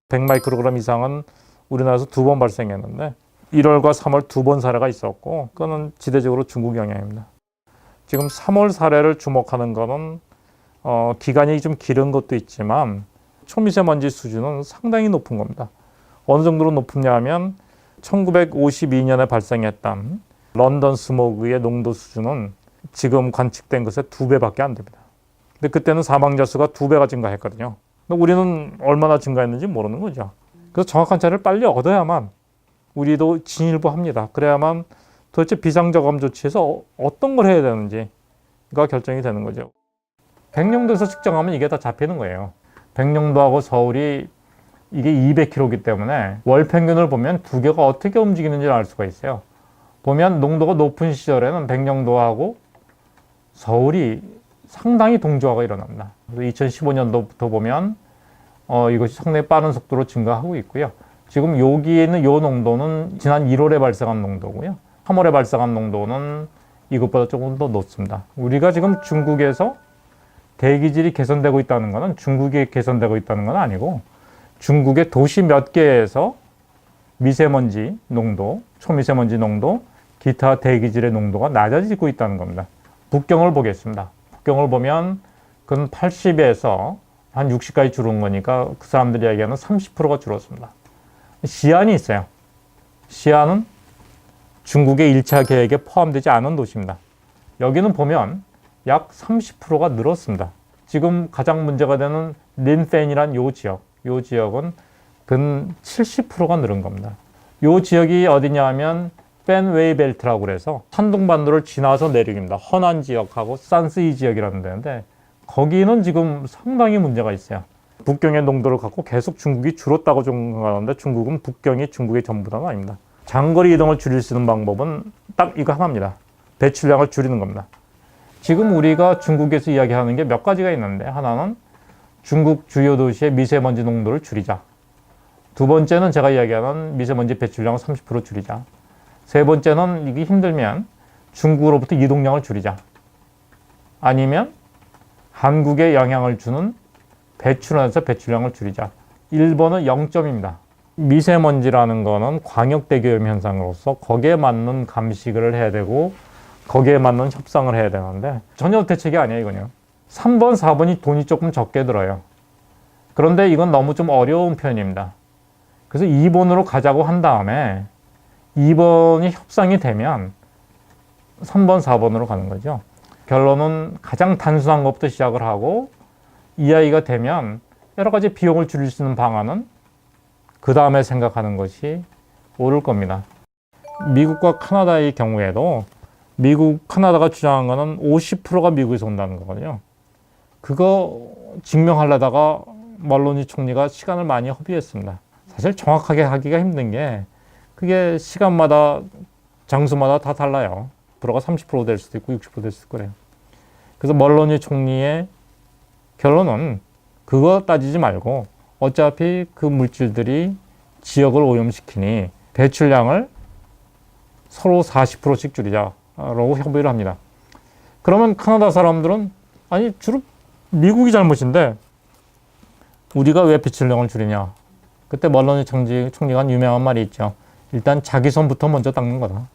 (100마이크로그램) 이상은 우리나라에서 2번 발생했는데 1월과 3월 2번 사례가 있었고, 그거는 지대적으로 중국 영향입니다. 지금 3월 사례를 주목하는 거는 기간이 좀 길은 것도 있지만 초미세먼지 수준은 상당히 높은 겁니다. 어느 정도로 높냐 하면 1952년에 발생했던 런던 스모그의 농도 수준은 지금 관측된 것의 2배밖에 안 됩니다. 근데 그때는 사망자 수가 2배가 증가했거든요. 근데 우리는 얼마나 증가했는지 모르는 거죠. 그래서 정확한 자료를 빨리 얻어야만 우리도 진일보합니다. 그래야만 도대체 비상저감 조치에서 어떤 걸 해야 되는지가 결정이 되는 거죠. 백령도에서 측정하면 이게 다 잡히는 거예요. 백령도하고 서울이 이게 200km이기 때문에 월 평균을 보면 두 개가 어떻게 움직이는지를 알 수가 있어요. 보면 농도가 높은 시절에는 백령도하고 서울이 상당히 동조화가 일어납니다. 2015년도부터 보면 이것이 상당히 빠른 속도로 증가하고 있고요. 지금 여기에 있는 이 농도는 지난 1월에 발생한 농도고요. 3월에 발생한 농도는 이것보다 조금 더 높습니다. 우리가 지금 중국에서 대기질이 개선되고 있다는 것은 중국이 개선되고 있다는 건 아니고 중국의 도시 몇 개에서 미세먼지 농도, 초미세먼지 농도, 기타 대기질의 농도가 낮아지고 있다는 겁니다. 북경을 보겠습니다. 북경을 보면 그건 80에서 한 60까지 줄은 거니까 그 사람들이 얘기하는 30%가 줄었습니다. 시안이 있어요. 시안은 중국의 1차 계획에 포함되지 않은 도시입니다. 여기는 보면 약 30%가 늘었습니다. 지금 가장 문제가 되는 린펜이란 요 지역은 근 70%가 늘은 겁니다. 요 지역이 어디냐 하면 펜웨이 벨트라고 그래서 산둥반도를 지나서 내륙입니다. 허난 지역하고 산스이 지역이라는 데인데 거기는 지금 상당히 문제가 있어요. 북경의 농도를 갖고 계속 중국이 줄었다고 생각하는데 중국은 북경이 중국의 전부다는 아닙니다. 장거리 이동을 줄일 수 있는 방법은 딱 이거 하나입니다. 배출량을 줄이는 겁니다. 지금 우리가 중국에서 이야기하는 게 몇 가지가 있는데 하나는 중국 주요 도시의 미세먼지 농도를 줄이자. 두 번째는 제가 이야기하는 미세먼지 배출량을 30% 줄이자. 세 번째는 이게 힘들면 중국으로부터 이동량을 줄이자. 아니면 한국에 영향을 주는 배출원에서 배출량을 줄이자. 1번은 0점입니다. 미세먼지라는 거는 광역대기오염 현상으로서 거기에 맞는 감식을 해야 되고 거기에 맞는 협상을 해야 되는데 전혀 대책이 아니에요, 이거요. 3번, 4번이 돈이 조금 적게 들어요. 그런데 이건 너무 좀 어려운 편입니다. 그래서 2번으로 가자고 한 다음에 2번이 협상이 되면 3번, 4번으로 가는 거죠. 결론은 가장 단순한 것부터 시작을 하고 이야기가 되면 여러 가지 비용을 줄일 수 있는 방안은 그 다음에 생각하는 것이 옳을 겁니다. 미국과 카나다의 경우에도 카나다가 주장한 거는 50%가 미국에서 온다는 거거든요. 그거 증명하려다가 멀로니 총리가 시간을 많이 허비했습니다. 사실 정확하게 하기가 힘든 게 그게 시간마다 장소마다 다 달라요. 불어가 30% 될 수도 있고 60% 될 수도 있고 그래요. 그래서 멀로니 총리의 결론은 그거 따지지 말고 어차피 그 물질들이 지역을 오염시키니 배출량을 서로 40%씩 줄이자라고 협의를 합니다. 그러면 카나다 사람들은 아니 주로 미국이 잘못인데 우리가 왜 배출량을 줄이냐. 그때 멀로니 총리가 한 유명한 말이 있죠. 일단 자기 손부터 먼저 닦는 거다.